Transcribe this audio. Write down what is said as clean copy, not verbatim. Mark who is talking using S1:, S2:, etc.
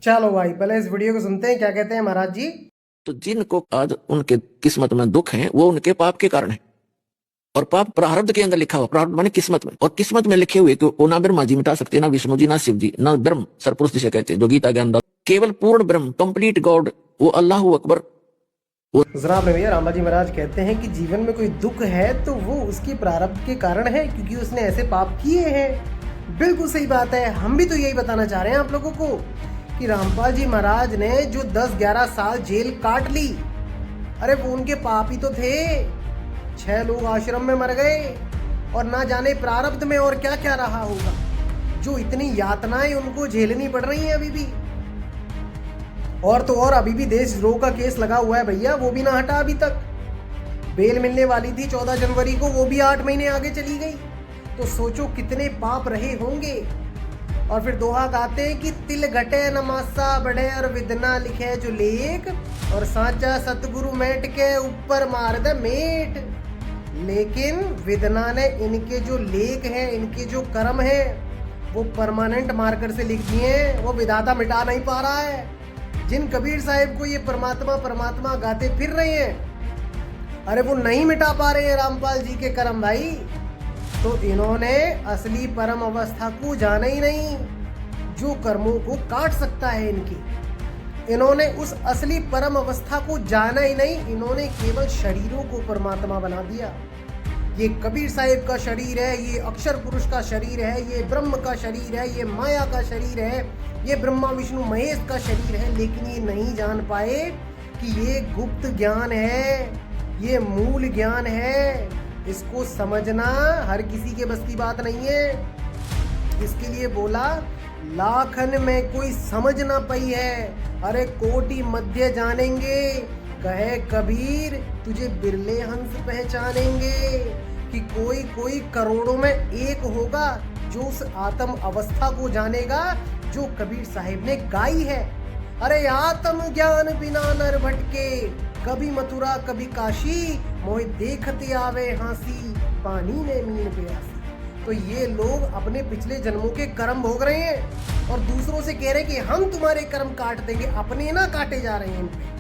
S1: चलो भाई पहले इस वीडियो को सुनते हैं, क्या कहते हैं महाराज जी।
S2: तो जिनको आज उनके किस्मत में दुख है वो उनके पाप के कारण है। और पाप प्रारब्ध के अंदर लिखा हुआ, प्रारब्ध माने किस्मत में, और किस्मत में लिखे हुए तो ना ब्रह्मा जी मिटा सकते, ना विष्णु जी, ना शिव जी, ना ब्रह्म सरपुरुष जिसे कहते हैं जो गीता ज्ञान दाता, केवल पूर्ण ब्रह्म कंप्लीट गॉड वो अल्लाह अकबर।
S1: जनाब ने भैया रामबा जी महाराज कहते हैं कि जीवन में कोई दुख है तो वो उसकी प्रारब्ध के कारण है, क्योंकि उसने ऐसे पाप किए हैं। बिल्कुल सही बात है। हम भी तो यही बताना चाह रहे हैं आप लोगों को कि रामपाल जी महाराज ने जो 10-11 साल जेल काट ली, अरे वो उनके पाप ही तो थे। 6 लोग आश्रम में मर गए और ना जाने प्रारब्ध में और क्या क्या रहा होगा, जो इतनी यातनाएं उनको झेलनी पड़ रही हैं अभी भी। और तो और अभी भी देशद्रोह का केस लगा हुआ है भैया, वो भी ना हटा अभी तक। बेल मिलने वाली थी 14 जनवरी को, वो भी 8 महीने आगे चली गई। तो सोचो कितने पाप रहे होंगे। और फिर दोहा गाते हैं कि तिल घटे न मासा बढ़े और विदना लिखे जो लेख, और सांचा सतगुरु मेट के ऊपर मार दे मेट। लेकिन विदना ने इनके जो लेख हैं, इनके जो कर्म हैं, वो परमानेंट मार्कर से लिख दिए हैं। वो विधाता मिटा नहीं पा रहा है। जिन कबीर साहिब को ये परमात्मा परमात्मा गाते फिर रहे हैं, अरे वो नहीं मिटा पा रहे हैं रामपाल जी के कर्म भाई। तो इन्होंने असली परम अवस्था को जाना ही नहीं, जो कर्मों को काट सकता है इनकी। इन्होंने उस असली परम अवस्था को जाना ही नहीं, इन्होंने केवल शरीरों को परमात्मा बना दिया। ये कबीर साहिब का शरीर है, ये अक्षर पुरुष का शरीर है, ये ब्रह्म का शरीर है, ये माया का शरीर है, ये ब्रह्मा विष्णु महेश का शरीर है। लेकिन ये नहीं जान पाए कि ये गुप्त ज्ञान है, ये मूल ज्ञान है। इसको समझना हर किसी के बस की बात नहीं है। इसके लिए बोला लाखन में कोई समझ ना पाई है, अरे कोटि मध्य जानेंगे। कहे कबीर तुझे बिरले हंस पहचानेंगे, कि कोई कोई करोड़ों में एक होगा जो उस आत्म अवस्था को जानेगा जो कबीर साहिब ने गाई है। अरे आत्म ज्ञान बिना नर भटके, कभी मथुरा कभी काशी, मोहि देखते आवे हांसी, पानी में मीन प्यासी। तो ये लोग अपने पिछले जन्मों के कर्म भोग रहे हैं और दूसरों से कह रहे हैं कि हम तुम्हारे कर्म काट देंगे, अपने ना काटे जा रहे हैं इनपे।